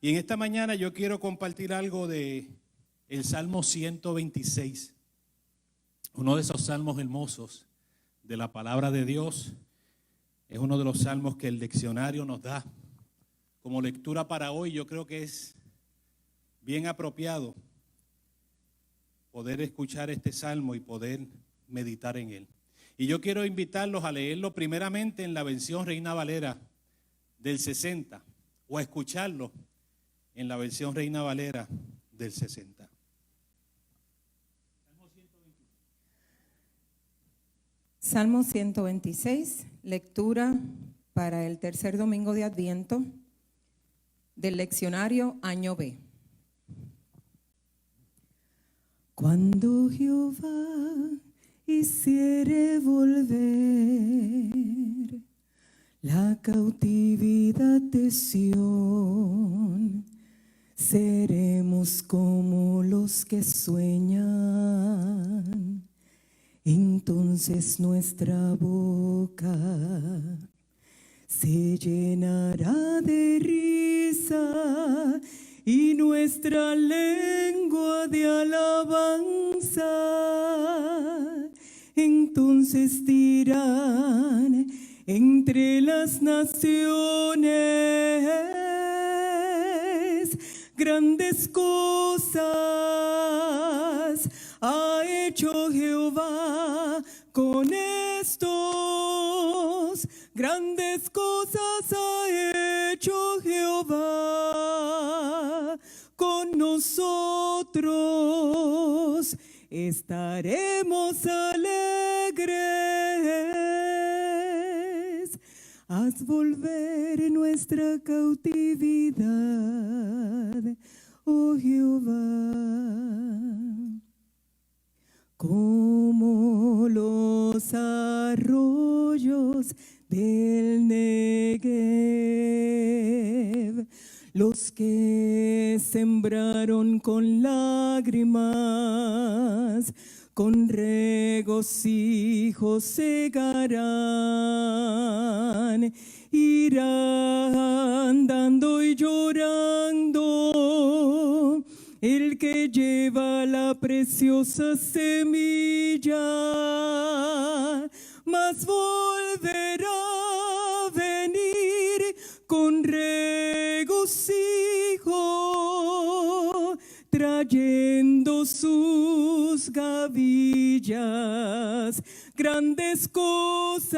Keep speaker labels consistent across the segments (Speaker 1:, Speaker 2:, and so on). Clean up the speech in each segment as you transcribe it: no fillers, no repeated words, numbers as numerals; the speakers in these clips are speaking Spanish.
Speaker 1: Y en esta mañana yo quiero compartir algo de el Salmo 126, uno de esos salmos hermosos de la palabra de Dios. Es uno de los salmos que el diccionario nos da como lectura para hoy. Yo creo que es bien apropiado poder escuchar este salmo y poder meditar en él. Y yo quiero invitarlos a leerlo primeramente en la versión Reina Valera del 60 o a escucharlo en la versión Reina Valera del 60.
Speaker 2: Salmo 126, lectura para el tercer domingo de Adviento del leccionario Año B. Cuando Jehová hiciere volver la cautividad de Sión, seremos como los que sueñan. Entonces nuestra boca se llenará de risa y nuestra lengua de alabanza. Entonces dirán entre las naciones, grandes cosas ha hecho Jehová con estos, grandes cosas ha hecho Jehová con nosotros, estaremos alegres. Haz volver nuestra cautividad, oh Jehová, como los arroyos del Negev, los que sembraron con lágrimas, con regocijo segarán, irán dando y llorando el que lleva la preciosa semilla, mas volverá a venir con regocijo, trayendo sus gavillas. Grandes cosas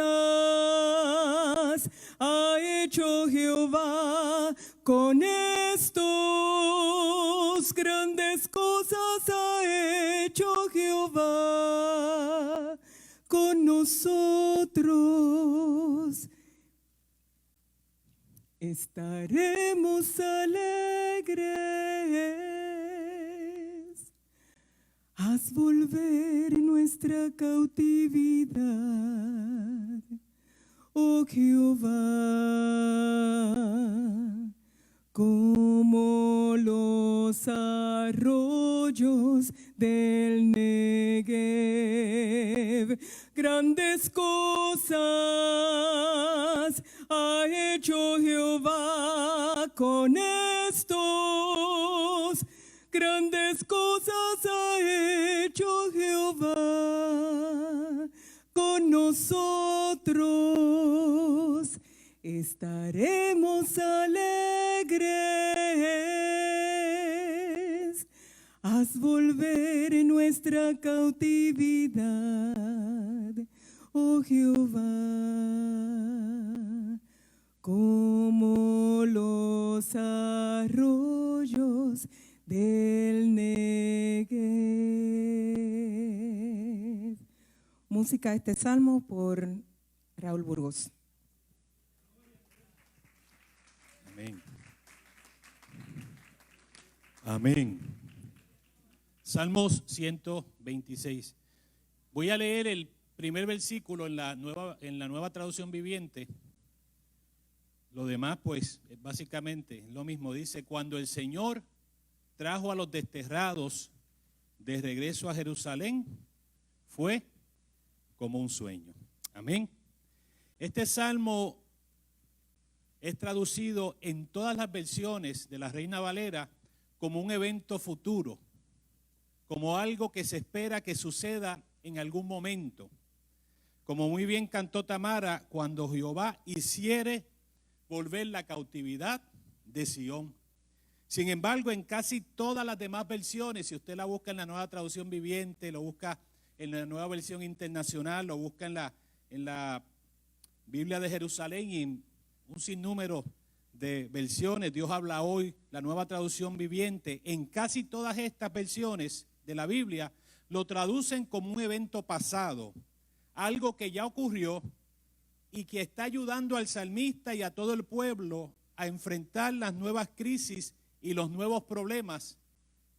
Speaker 2: ha hecho Jehová con estos, grandes cosas ha hecho Jehová con nosotros, estaremos alegres. Haz volver nuestra cautividad, oh Jehová, como los arroyos del Negev. Grandes cosas ha hecho Jehová con estos, grandes cosas ha hecho Jehová con nosotros, estaremos alegres. Haz volver nuestra cautividad, oh Jehová, como los arroyos del Negev. Música a este salmo por Raúl Burgos.
Speaker 1: Amén. Amén. Salmos 126. Voy a leer el primer versículo en la nueva traducción viviente. Lo demás, pues, básicamente lo mismo. Dice: cuando el Señor trajo a los desterrados de regreso a Jerusalén, fue como un sueño. Amén. Este salmo es traducido en todas las versiones de la Reina Valera como un evento futuro, como algo que se espera que suceda en algún momento. Como muy bien cantó Tamara, cuando Jehová hiciere volver la cautividad de Sión. Sin embargo, en casi todas las demás versiones, si usted la busca en la Nueva Traducción Viviente, lo busca en la Nueva Versión Internacional, lo busca en la Biblia de Jerusalén y en un sinnúmero de versiones, Dios habla hoy, la Nueva Traducción Viviente, en casi todas estas versiones de la Biblia, lo traducen como un evento pasado, algo que ya ocurrió y que está ayudando al salmista y a todo el pueblo a enfrentar las nuevas crisis y los nuevos problemas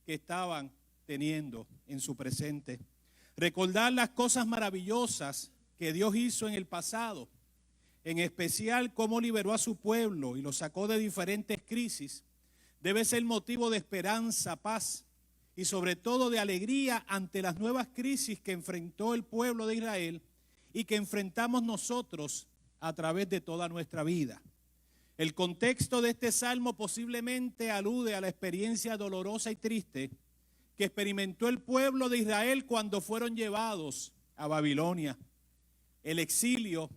Speaker 1: que estaban teniendo en su presente. Recordar las cosas maravillosas que Dios hizo en el pasado, en especial cómo liberó a su pueblo y lo sacó de diferentes crisis, debe ser motivo de esperanza, paz y sobre todo de alegría ante las nuevas crisis que enfrentó el pueblo de Israel y que enfrentamos nosotros a través de toda nuestra vida. El contexto de este salmo posiblemente alude a la experiencia dolorosa y triste que experimentó el pueblo de Israel cuando fueron llevados a Babilonia. El exilio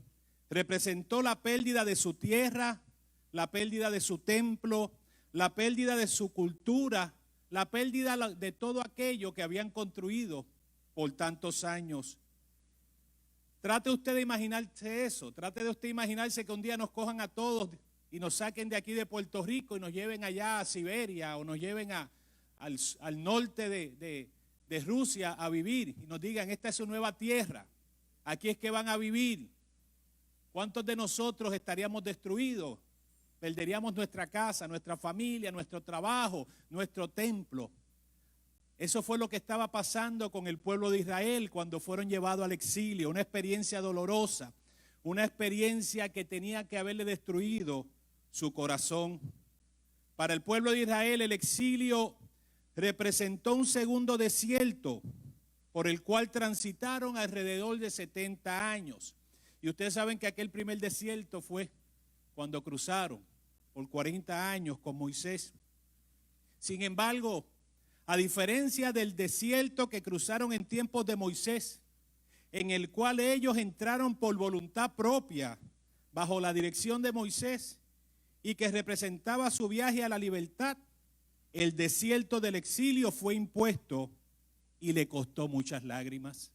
Speaker 1: representó la pérdida de su tierra, la pérdida de su templo, la pérdida de su cultura, la pérdida de todo aquello que habían construido por tantos años. Trate usted de imaginarse eso, trate de usted imaginarse que un día nos cojan a todos y nos saquen de aquí de Puerto Rico y nos lleven allá a Siberia o nos lleven al norte de Rusia a vivir y nos digan, esta es su nueva tierra, aquí es que van a vivir. ¿Cuántos de nosotros estaríamos destruidos? Perderíamos nuestra casa, nuestra familia, nuestro trabajo, nuestro templo. Eso fue lo que estaba pasando con el pueblo de Israel cuando fueron llevados al exilio, una experiencia dolorosa, una experiencia que tenía que haberle destruido su corazón. Para el pueblo de Israel el exilio representó un segundo desierto por el cual transitaron alrededor de 70 años. Y ustedes saben que aquel primer desierto fue cuando cruzaron por 40 años con Moisés. Sin embargo, a diferencia del desierto que cruzaron en tiempos de Moisés, en el cual ellos entraron por voluntad propia, bajo la dirección de Moisés, y que representaba su viaje a la libertad, el desierto del exilio fue impuesto y le costó muchas lágrimas.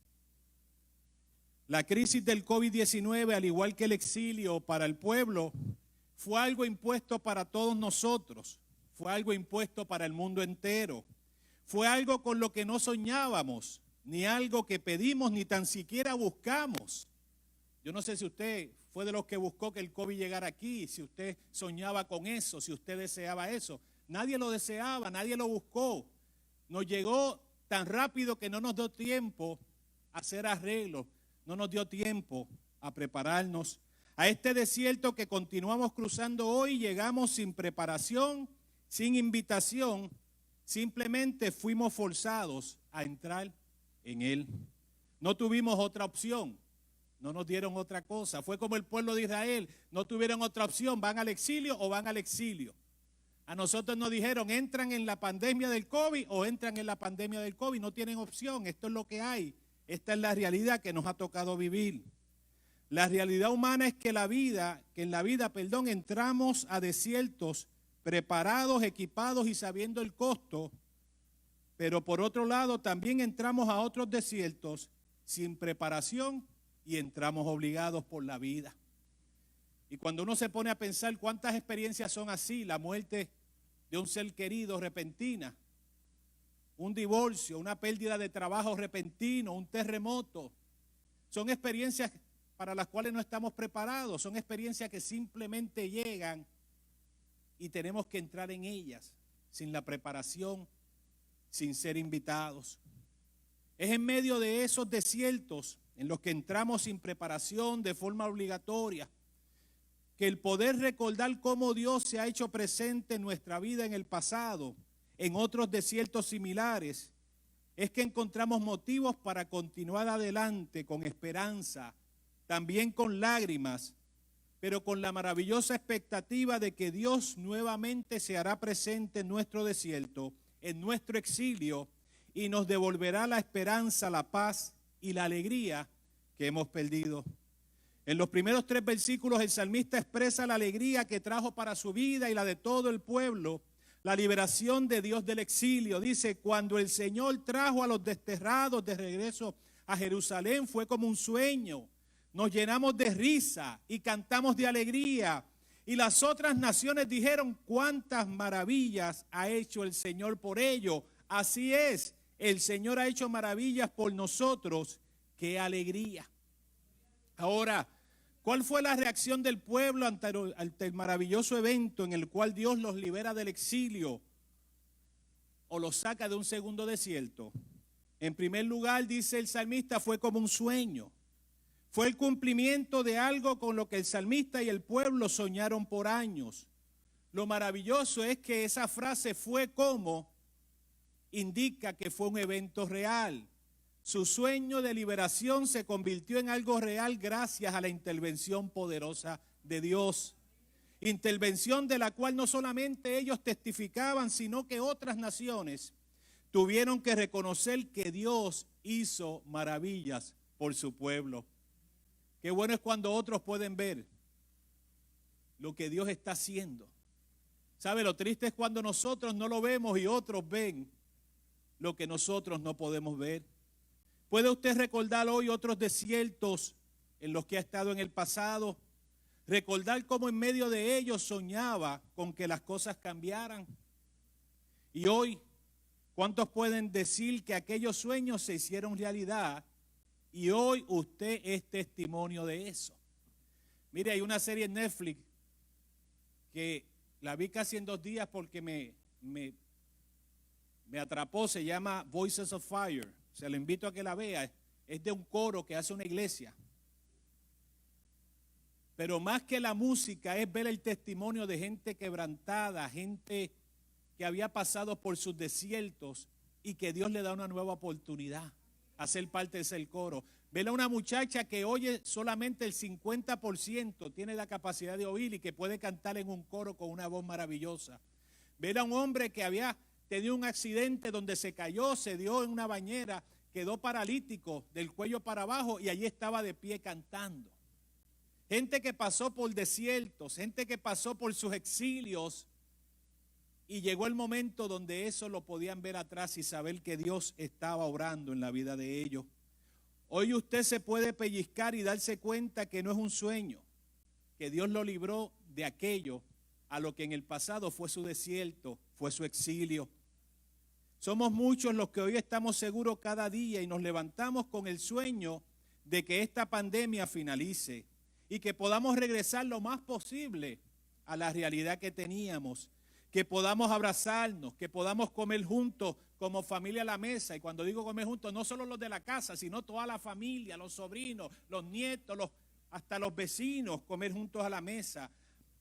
Speaker 1: La crisis del COVID-19, al igual que el exilio para el pueblo, fue algo impuesto para todos nosotros, fue algo impuesto para el mundo entero, fue algo con lo que no soñábamos, ni algo que pedimos, ni tan siquiera buscamos. Yo no sé si usted fue de los que buscó que el COVID llegara aquí, si usted soñaba con eso, si usted deseaba eso. Nadie lo deseaba, nadie lo buscó. Nos llegó tan rápido que no nos dio tiempo a hacer arreglos, no nos dio tiempo a prepararnos. A este desierto que continuamos cruzando hoy, llegamos sin preparación, sin invitación, simplemente fuimos forzados a entrar en él. No tuvimos otra opción, no nos dieron otra cosa. Fue como el pueblo de Israel, no tuvieron otra opción, van al exilio o van al exilio. A nosotros nos dijeron, entran en la pandemia del COVID o entran en la pandemia del COVID, no tienen opción, esto es lo que hay. Esta es la realidad que nos ha tocado vivir. La realidad humana es que en la vida, entramos a desiertos preparados, equipados y sabiendo el costo, pero por otro lado también entramos a otros desiertos sin preparación y entramos obligados por la vida. Y cuando uno se pone a pensar cuántas experiencias son así, la muerte de un ser querido repentina, un divorcio, una pérdida de trabajo repentino, un terremoto, son experiencias para las cuales no estamos preparados, son experiencias que simplemente llegan y tenemos que entrar en ellas sin la preparación, sin ser invitados. Es en medio de esos desiertos en los que entramos sin preparación, de forma obligatoria, que el poder recordar cómo Dios se ha hecho presente en nuestra vida en el pasado, en otros desiertos similares, es que encontramos motivos para continuar adelante con esperanza, también con lágrimas, pero con la maravillosa expectativa de que Dios nuevamente se hará presente en nuestro desierto, en nuestro exilio, y nos devolverá la esperanza, la paz y la alegría que hemos perdido. En los primeros 3 versículos el salmista expresa la alegría que trajo para su vida y la de todo el pueblo, la liberación de Dios del exilio. Dice, cuando el Señor trajo a los desterrados de regreso a Jerusalén, fue como un sueño. Nos llenamos de risa y cantamos de alegría. Y las otras naciones dijeron, cuántas maravillas ha hecho el Señor por ellos. Así es, el Señor ha hecho maravillas por nosotros. ¡Qué alegría! Ahora, ¿cuál fue la reacción del pueblo ante el maravilloso evento en el cual Dios los libera del exilio o los saca de un segundo desierto? En primer lugar, dice el salmista, fue como un sueño. Fue el cumplimiento de algo con lo que el salmista y el pueblo soñaron por años. Lo maravilloso es que esa frase fue como indica que fue un evento real. Su sueño de liberación se convirtió en algo real gracias a la intervención poderosa de Dios. Intervención de la cual no solamente ellos testificaban, sino que otras naciones tuvieron que reconocer que Dios hizo maravillas por su pueblo. Qué bueno es cuando otros pueden ver lo que Dios está haciendo. ¿Sabe? Lo triste es cuando nosotros no lo vemos y otros ven lo que nosotros no podemos ver. ¿Puede usted recordar hoy otros desiertos en los que ha estado en el pasado? Recordar cómo en medio de ellos soñaba con que las cosas cambiaran. Y hoy, ¿cuántos pueden decir que aquellos sueños se hicieron realidad? Y hoy usted es testimonio de eso. Mire, hay una serie en Netflix que la vi casi en 2 días porque me atrapó, se llama Voices of Fire. Se lo invito a que la vea. Es de un coro que hace una iglesia. Pero más que la música es ver el testimonio de gente quebrantada, gente que había pasado por sus desiertos y que Dios le da una nueva oportunidad a ser parte de ese coro. Ver a una muchacha que oye solamente el 50%, tiene la capacidad de oír y que puede cantar en un coro con una voz maravillosa. Ver a un hombre que había tenido un accidente donde se cayó, se dio en una bañera, quedó paralítico del cuello para abajo y allí estaba de pie cantando. Gente que pasó por desiertos, gente que pasó por sus exilios y llegó el momento donde eso lo podían ver atrás y saber que Dios estaba obrando en la vida de ellos. Hoy usted se puede pellizcar y darse cuenta que no es un sueño, que Dios lo libró de aquello a lo que en el pasado fue su desierto, fue su exilio. Somos muchos los que hoy estamos seguros cada día y nos levantamos con el sueño de que esta pandemia finalice y que podamos regresar lo más posible a la realidad que teníamos, que podamos abrazarnos, que podamos comer juntos como familia a la mesa. Y cuando digo comer juntos, no solo los de la casa, sino toda la familia, los sobrinos, los nietos, hasta los vecinos, comer juntos a la mesa.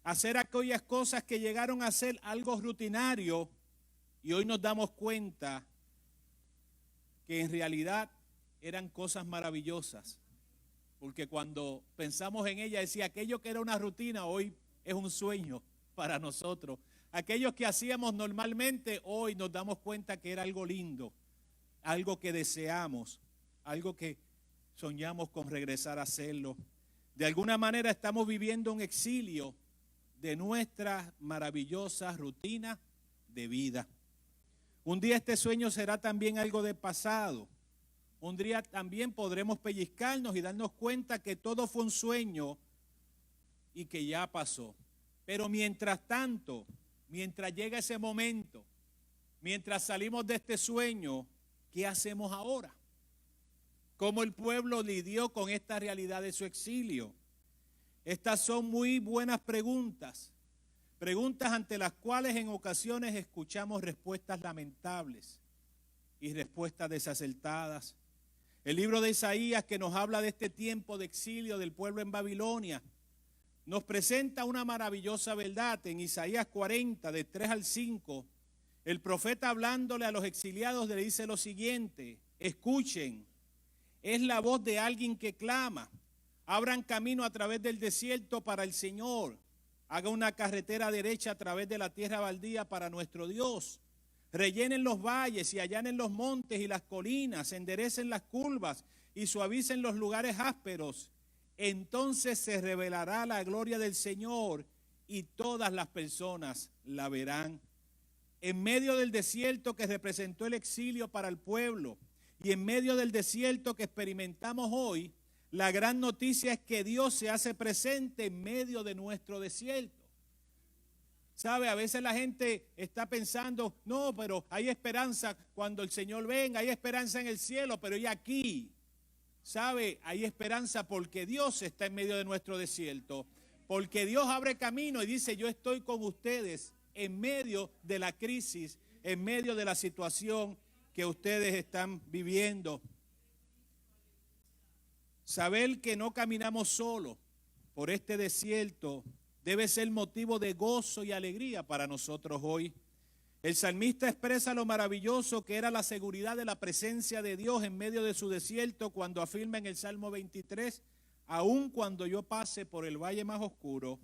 Speaker 1: Hacer aquellas cosas que llegaron a ser algo rutinario y hoy nos damos cuenta que en realidad eran cosas maravillosas. Porque cuando pensamos en ella, decía, aquello que era una rutina, hoy es un sueño para nosotros. Aquellos que hacíamos normalmente, hoy nos damos cuenta que era algo lindo, algo que deseamos, algo que soñamos con regresar a hacerlo. De alguna manera estamos viviendo un exilio de nuestra maravillosa rutina de vida. Un día este sueño será también algo de pasado. Un día también podremos pellizcarnos y darnos cuenta que todo fue un sueño y que ya pasó. Pero mientras tanto, mientras llega ese momento, mientras salimos de este sueño, ¿qué hacemos ahora? ¿Cómo el pueblo lidió con esta realidad de su exilio? Estas son muy buenas preguntas. Preguntas ante las cuales en ocasiones escuchamos respuestas lamentables y respuestas desacertadas. El libro de Isaías, que nos habla de este tiempo de exilio del pueblo en Babilonia, nos presenta una maravillosa verdad. En Isaías 40, de 3 al 5, el profeta hablándole a los exiliados le dice lo siguiente: escuchen, es la voz de alguien que clama, Abran camino a través del desierto para el Señor. Haga una carretera derecha a través de la tierra baldía para nuestro Dios. Rellenen los valles y allanen los montes y las colinas, enderecen las curvas y suavicen los lugares ásperos. Entonces se revelará la gloria del Señor y todas las personas la verán. En medio del desierto que representó el exilio para el pueblo y en medio del desierto que experimentamos hoy, la gran noticia es que Dios se hace presente en medio de nuestro desierto. ¿Sabe? A veces la gente está pensando, no, pero hay esperanza cuando el Señor venga, hay esperanza en el cielo, pero y aquí, ¿sabe? Hay esperanza porque Dios está en medio de nuestro desierto, porque Dios abre camino y dice, yo estoy con ustedes en medio de la crisis, en medio de la situación que ustedes están viviendo. Saber que no caminamos solos por este desierto debe ser motivo de gozo y alegría para nosotros hoy. El salmista expresa lo maravilloso que era la seguridad de la presencia de Dios en medio de su desierto cuando afirma en el Salmo 23, aun cuando yo pase por el valle más oscuro,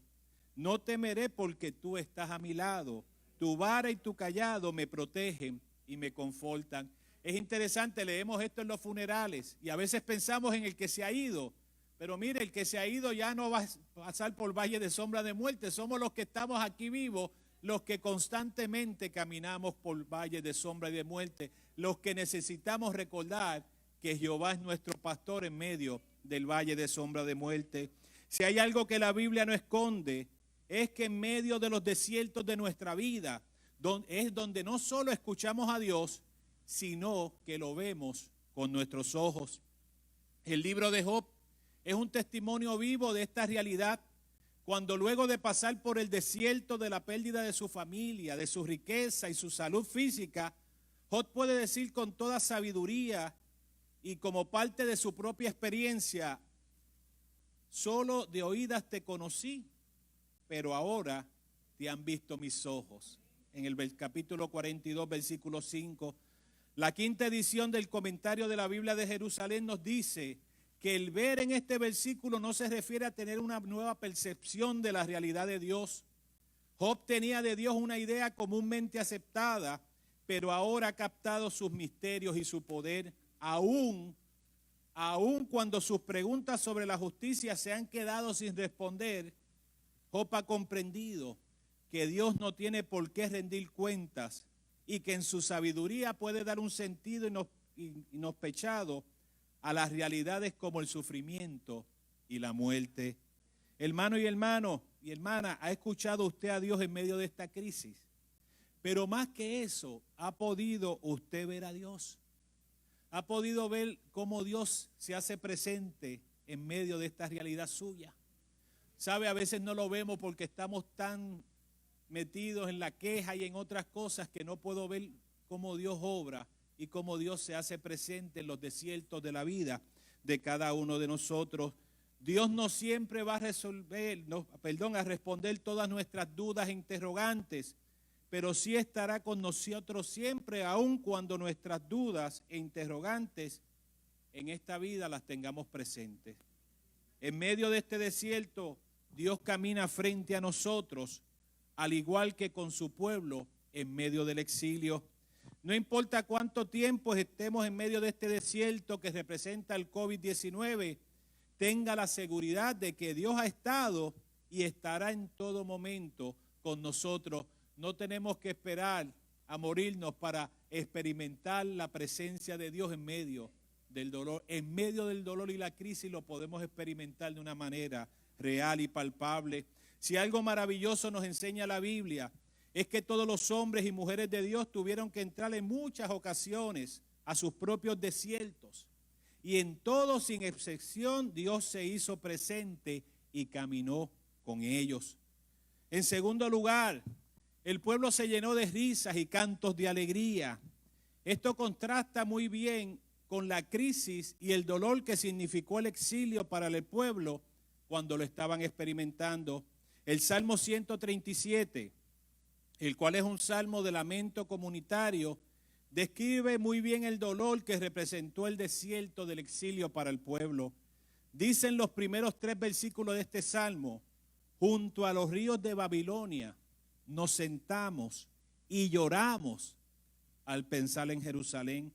Speaker 1: no temeré porque tú estás a mi lado. Tu vara y tu cayado me protegen y me confortan. Es interesante, leemos esto en los funerales y a veces pensamos en el que se ha ido, pero mire, el que se ha ido ya no va a pasar por valle de sombra de muerte. Somos los que estamos aquí vivos, los que constantemente caminamos por valle de sombra y de muerte, los que necesitamos recordar que Jehová es nuestro pastor en medio del valle de sombra de muerte. Si hay algo que la Biblia no esconde, es que en medio de los desiertos de nuestra vida, es donde no solo escuchamos a Dios, sino que lo vemos con nuestros ojos. El libro de Job es un testimonio vivo de esta realidad, cuando luego de pasar por el desierto de la pérdida de su familia, de su riqueza y su salud física, Job puede decir con toda sabiduría y como parte de su propia experiencia, solo de oídas te conocí, pero ahora te han visto mis ojos. En el capítulo 42, versículo 5, la quinta edición del comentario de la Biblia de Jerusalén nos dice que el ver en este versículo no se refiere a tener una nueva percepción de la realidad de Dios. Job tenía de Dios una idea comúnmente aceptada, pero ahora ha captado sus misterios y su poder, aún cuando sus preguntas sobre la justicia se han quedado sin responder. Job ha comprendido que Dios no tiene por qué rendir cuentas y que en su sabiduría puede dar un sentido inospechado a las realidades como el sufrimiento y la muerte. Hermano y hermana, ¿ha escuchado usted a Dios en medio de esta crisis? Pero más que eso, ¿ha podido usted ver a Dios? ¿Ha podido ver cómo Dios se hace presente en medio de esta realidad suya? ¿Sabe? A veces no lo vemos porque estamos tan metidos en la queja y en otras cosas que no puedo ver cómo Dios obra y cómo Dios se hace presente en los desiertos de la vida de cada uno de nosotros. Dios no siempre va a responder todas nuestras dudas e interrogantes, pero sí estará con nosotros siempre, aun cuando nuestras dudas e interrogantes en esta vida las tengamos presentes. En medio de este desierto, Dios camina frente a nosotros, al igual que con su pueblo en medio del exilio. No importa cuánto tiempo estemos en medio de este desierto que representa el COVID-19, tenga la seguridad de que Dios ha estado y estará en todo momento con nosotros. No tenemos que esperar a morirnos para experimentar la presencia de Dios en medio del dolor. En medio del dolor y la crisis lo podemos experimentar de una manera real y palpable. Si algo maravilloso nos enseña la Biblia, es que todos los hombres y mujeres de Dios tuvieron que entrar en muchas ocasiones a sus propios desiertos. Y en todo, sin excepción, Dios se hizo presente y caminó con ellos. En segundo lugar, el pueblo se llenó de risas y cantos de alegría. Esto contrasta muy bien con la crisis y el dolor que significó el exilio para el pueblo cuando lo estaban experimentando. El Salmo 137, el cual es un salmo de lamento comunitario, describe muy bien el dolor que representó el desierto del exilio para el pueblo. Dicen los primeros 3 versículos de este salmo: junto a los ríos de Babilonia nos sentamos y lloramos al pensar en Jerusalén.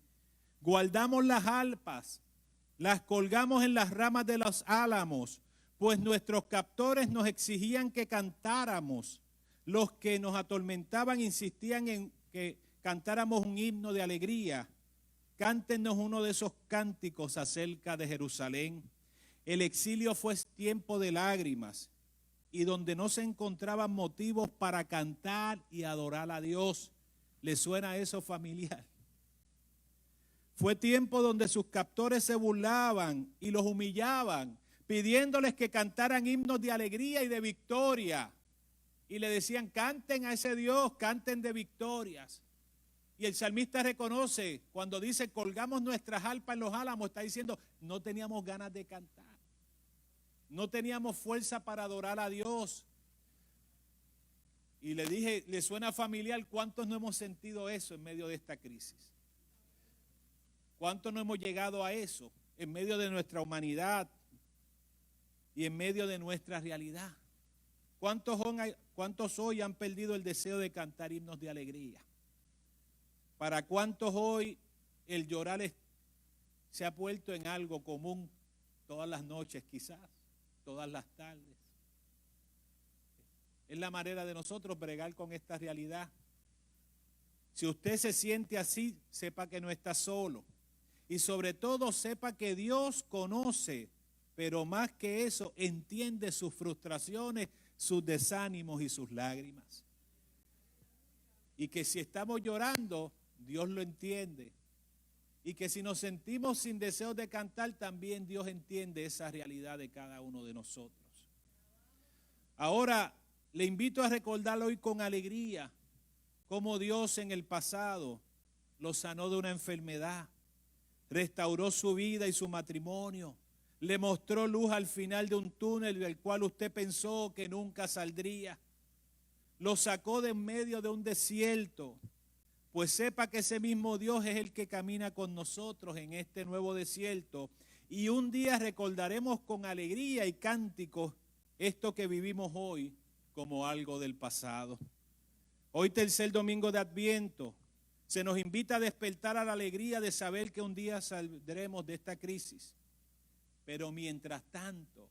Speaker 1: Guardamos las arpas, las colgamos en las ramas de los álamos, pues nuestros captores nos exigían que cantáramos. Los que nos atormentaban insistían en que cantáramos un himno de alegría. Cántenos uno de esos cánticos acerca de Jerusalén. El exilio fue tiempo de lágrimas y donde no se encontraban motivos para cantar y adorar a Dios. ¿Le suena eso familiar? Fue tiempo donde sus captores se burlaban y los humillaban, pidiéndoles que cantaran himnos de alegría y de victoria. Y le decían: canten a ese Dios, canten de victorias. Y el salmista reconoce, cuando dice colgamos nuestras arpas en los álamos, está diciendo: no teníamos ganas de cantar. No teníamos fuerza para adorar a Dios. Y le dije, ¿le suena familiar? ¿Cuántos no hemos sentido eso en medio de esta crisis? ¿Cuántos no hemos llegado a eso en medio de nuestra humanidad y en medio de nuestra realidad? ¿Cuántos hoy han perdido el deseo de cantar himnos de alegría? ¿Para cuántos hoy el llorar se ha vuelto en algo común todas las noches, quizás, todas las tardes? Es la manera de nosotros bregar con esta realidad. Si usted se siente así, sepa que no está solo. Y sobre todo sepa que Dios conoce, pero más que eso, entiende sus frustraciones, sus desánimos y sus lágrimas. Y que si estamos llorando, Dios lo entiende. Y que si nos sentimos sin deseos de cantar, también Dios entiende esa realidad de cada uno de nosotros. Ahora, le invito a recordar hoy con alegría cómo Dios en el pasado lo sanó de una enfermedad, restauró su vida y su matrimonio, le mostró luz al final de un túnel del cual usted pensó que nunca saldría, lo sacó de en medio de un desierto. Pues sepa que ese mismo Dios es el que camina con nosotros en este nuevo desierto, y un día recordaremos con alegría y cánticos esto que vivimos hoy como algo del pasado. Hoy, tercer domingo de Adviento, se nos invita a despertar a la alegría de saber que un día saldremos de esta crisis. Pero mientras tanto,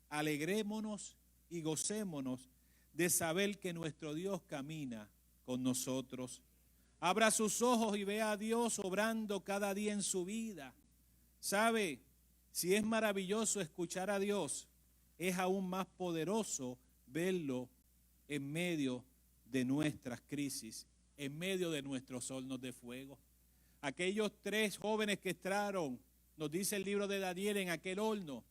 Speaker 1: alegrémonos y gocémonos de saber que nuestro Dios camina con nosotros. Abra sus ojos y vea a Dios obrando cada día en su vida. ¿Sabe? Si es maravilloso escuchar a Dios, es aún más poderoso verlo en medio de nuestras crisis, en medio de nuestros hornos de fuego. Aquellos 3 jóvenes que entraron, nos dice el libro de Daniel, en aquel horno,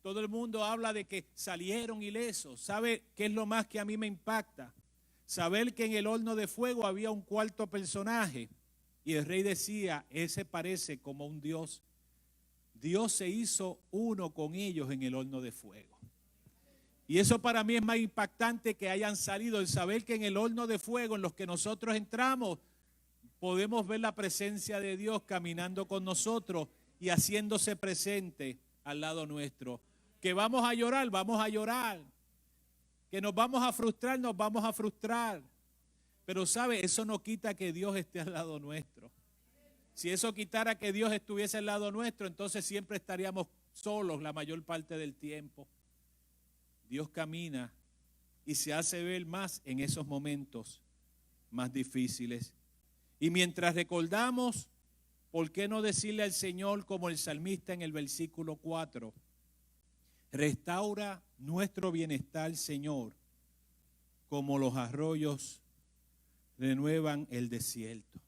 Speaker 1: todo el mundo habla de que salieron ilesos. ¿Sabe qué es lo más que a mí me impacta? Saber que en el horno de fuego había un cuarto personaje y el rey decía: ese parece como un Dios. Dios se hizo uno con ellos en el horno de fuego. Y eso para mí es más impactante, que hayan salido, el saber que en el horno de fuego en los que nosotros entramos podemos ver la presencia de Dios caminando con nosotros y haciéndose presente al lado nuestro. Que vamos a llorar, vamos a llorar. Que nos vamos a frustrar, nos vamos a frustrar. Pero sabe, eso no quita que Dios esté al lado nuestro. Si eso quitara que Dios estuviese al lado nuestro, entonces siempre estaríamos solos la mayor parte del tiempo. Dios camina y se hace ver más en esos momentos más difíciles. Y mientras recordamos, ¿por qué no decirle al Señor como el salmista en el versículo 4? Restaura nuestro bienestar, Señor, como los arroyos renuevan el desierto.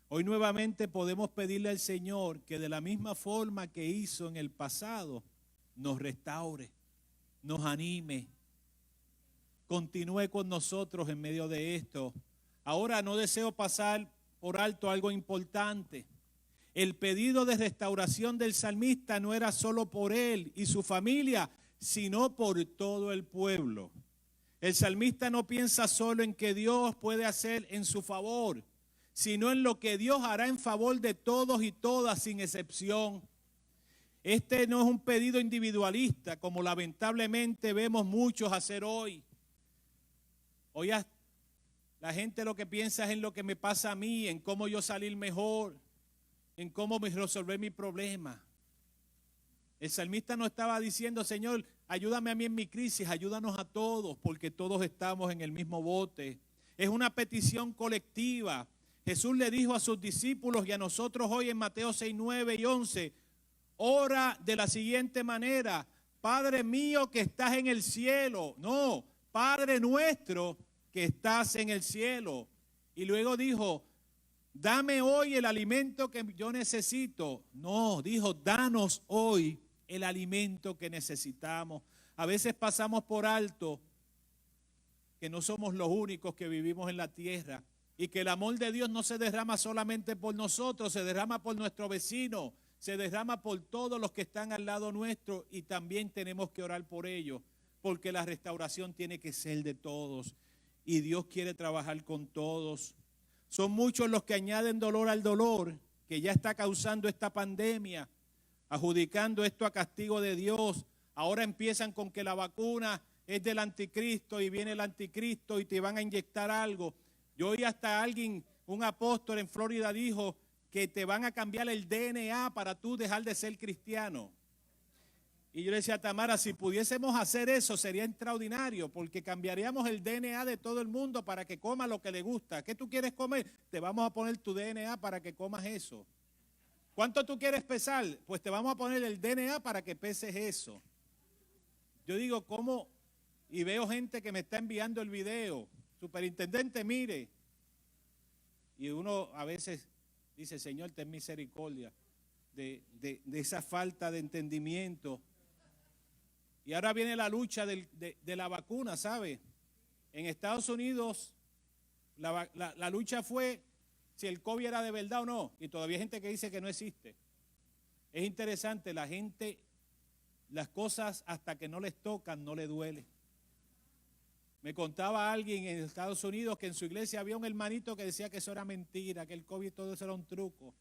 Speaker 1: Hoy nuevamente podemos pedirle al Señor que de la misma forma que hizo en el pasado, nos restaure, nos anime, continúe con nosotros en medio de esto. Ahora no deseo pasar por alto algo importante. El pedido de restauración del salmista no era solo por él y su familia, sino por todo el pueblo. El salmista no piensa solo en que Dios puede hacer en su favor, sino en lo que Dios hará en favor de todos y todas sin excepción. Este no es un pedido individualista, como lamentablemente vemos muchos hacer hoy. Hoy la gente lo que piensa es en lo que me pasa a mí, en cómo yo salir mejor, en cómo resolver mi problema. El salmista no estaba diciendo, Señor, ayúdame a mí en mi crisis, ayúdanos a todos, porque todos estamos en el mismo bote. Es una petición colectiva. Jesús le dijo a sus discípulos y a nosotros hoy en Mateo 6, 9 y 11, ora de la siguiente manera: Padre mío que estás en el cielo. No, Padre nuestro que estás en el cielo. Y luego dijo, dame hoy el alimento que yo necesito. No, dijo, danos hoy el alimento que necesitamos. A veces pasamos por alto que no somos los únicos que vivimos en la tierra y que el amor de Dios no se derrama solamente por nosotros, se derrama por nuestro vecino, se derrama por todos los que están al lado nuestro, y también tenemos que orar por ellos, porque la restauración tiene que ser de todos y Dios quiere trabajar con todos. Son muchos los que añaden dolor al dolor que ya está causando esta pandemia, adjudicando esto a castigo de Dios. Ahora empiezan con que la vacuna es del anticristo y viene el anticristo y te van a inyectar algo. Yo oí hasta alguien, un apóstol en Florida dijo que te van a cambiar el DNA para tú dejar de ser cristiano. Y yo le decía a Tamara, si pudiésemos hacer eso sería extraordinario, porque cambiaríamos el DNA de todo el mundo para que coma lo que le gusta. ¿Qué tú quieres comer? Te vamos a poner tu DNA para que comas eso. ¿Cuánto tú quieres pesar? Pues te vamos a poner el DNA para que peses eso. Yo digo, ¿cómo? Y veo gente que me está enviando el video. Superintendente, mire. Y uno a veces dice, Señor, ten misericordia de esa falta de entendimiento. Y ahora viene la lucha de la vacuna, ¿sabe? En Estados Unidos la lucha fue si el COVID era de verdad o no. Y todavía hay gente que dice que no existe. Es interesante, la gente, las cosas hasta que no les tocan, no les duele. Me contaba alguien en Estados Unidos que en su iglesia había un hermanito que decía que eso era mentira, que el COVID todo eso era un truco.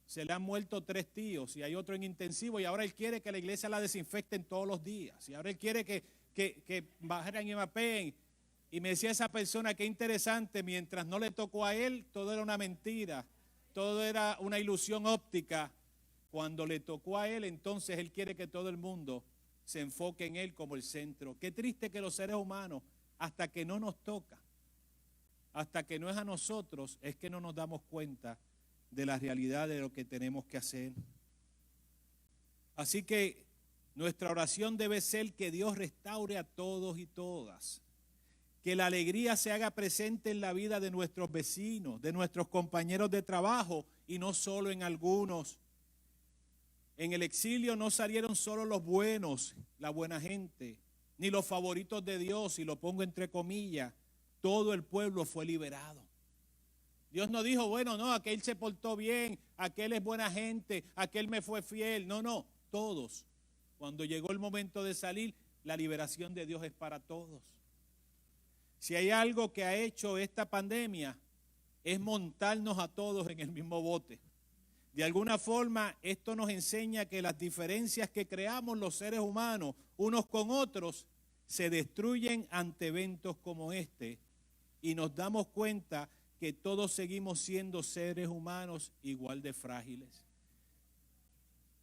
Speaker 1: Se le han muerto 3 tíos y hay otro en intensivo, y ahora él quiere que la iglesia la desinfecten todos los días. Y ahora él quiere que bajaran y mapeen. Y me decía esa persona, qué interesante, mientras no le tocó a él, todo era una mentira, todo era una ilusión óptica. Cuando le tocó a él, entonces él quiere que todo el mundo se enfoque en él como el centro. Qué triste que los seres humanos, hasta que no nos toca, hasta que no es a nosotros, es que no nos damos cuenta de la realidad de lo que tenemos que hacer. Así que nuestra oración debe ser que Dios restaure a todos y todas, que la alegría se haga presente en la vida de nuestros vecinos, de nuestros compañeros de trabajo, y no solo en algunos. En el exilio no salieron solo los buenos, la buena gente, ni los favoritos de Dios, y lo pongo entre comillas, todo el pueblo fue liberado. Dios no dijo, bueno, no, aquel se portó bien, aquel es buena gente, aquel me fue fiel. No, no, todos. Cuando llegó el momento de salir, la liberación de Dios es para todos. Si hay algo que ha hecho esta pandemia, es montarnos a todos en el mismo bote. De alguna forma, esto nos enseña que las diferencias que creamos los seres humanos, unos con otros, se destruyen ante eventos como este, y nos damos cuenta que todos seguimos siendo seres humanos igual de frágiles.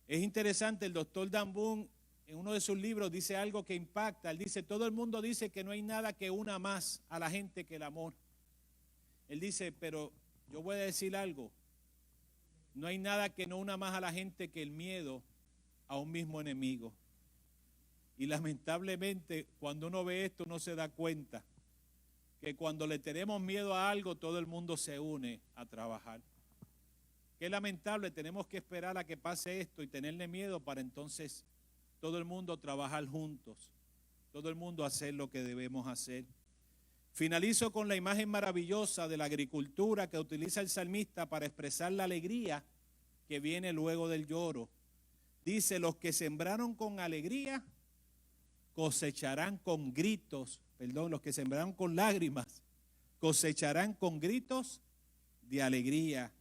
Speaker 1: Es interesante, el doctor Dan Boone en uno de sus libros dice algo que impacta. Él dice, todo el mundo dice que no hay nada que una más a la gente que el amor. Él dice, pero yo voy a decir algo, no hay nada que no una más a la gente que el miedo a un mismo enemigo. Y lamentablemente, cuando uno ve esto, uno se da cuenta que cuando le tenemos miedo a algo, todo el mundo se une a trabajar. Qué lamentable, tenemos que esperar a que pase esto y tenerle miedo para entonces todo el mundo trabajar juntos, todo el mundo hacer lo que debemos hacer. Finalizo con la imagen maravillosa de la agricultura que utiliza el salmista para expresar la alegría que viene luego del lloro. Dice, los que sembraron con alegría cosecharán con gritos. Perdón, los que sembraron con lágrimas cosecharán con gritos de alegría.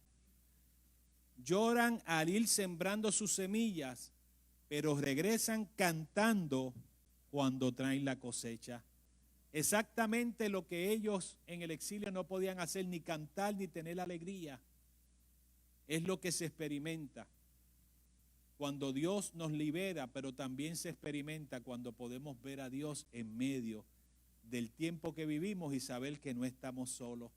Speaker 1: Lloran al ir sembrando sus semillas, pero regresan cantando cuando traen la cosecha. Exactamente lo que ellos en el exilio no podían hacer, ni cantar ni tener alegría, es lo que se experimenta cuando Dios nos libera, pero también se experimenta cuando podemos ver a Dios en medio del tiempo que vivimos y saber que no estamos solos.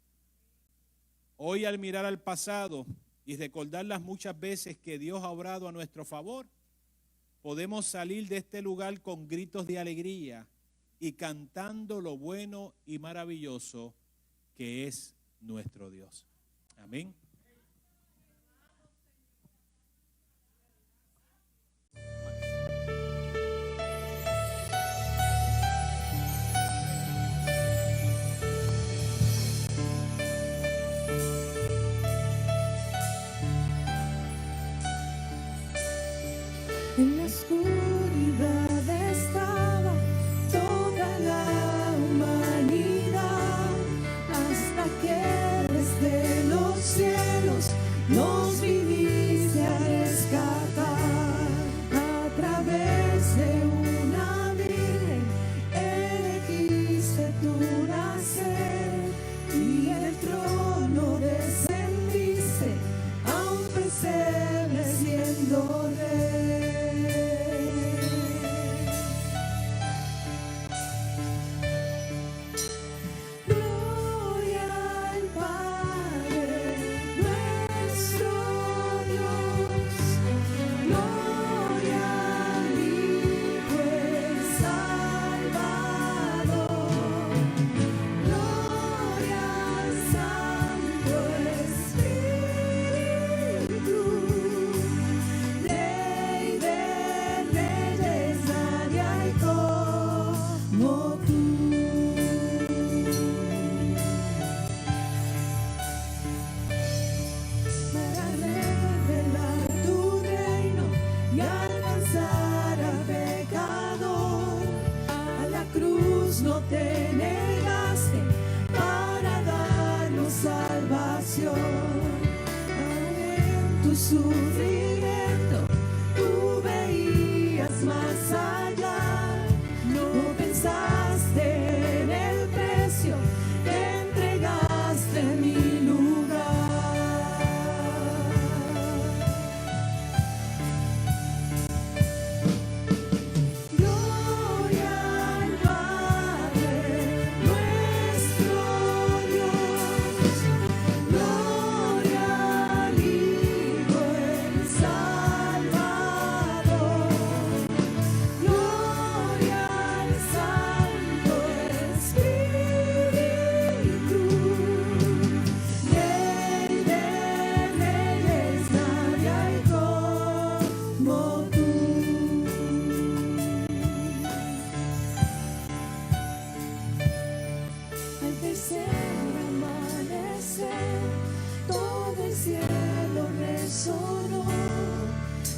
Speaker 1: Hoy, al mirar al pasado y recordar las muchas veces que Dios ha obrado a nuestro favor, podemos salir de este lugar con gritos de alegría y cantando lo bueno y maravilloso que es nuestro Dios. Amén.
Speaker 3: En la oscuridad estaba toda la humanidad, hasta que desde los cielos nos viniste a rescatar. A través de una virgen elegiste tu nacer, y del trono descendiste a un pesebre siendo rey. No te negaste para darnos salvación. En tu sufrimiento tú veías más allá. No pensaste en el precio, te entregaste en mi lugar.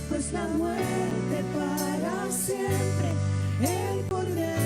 Speaker 3: Pues la muerte para siempre, el Cordero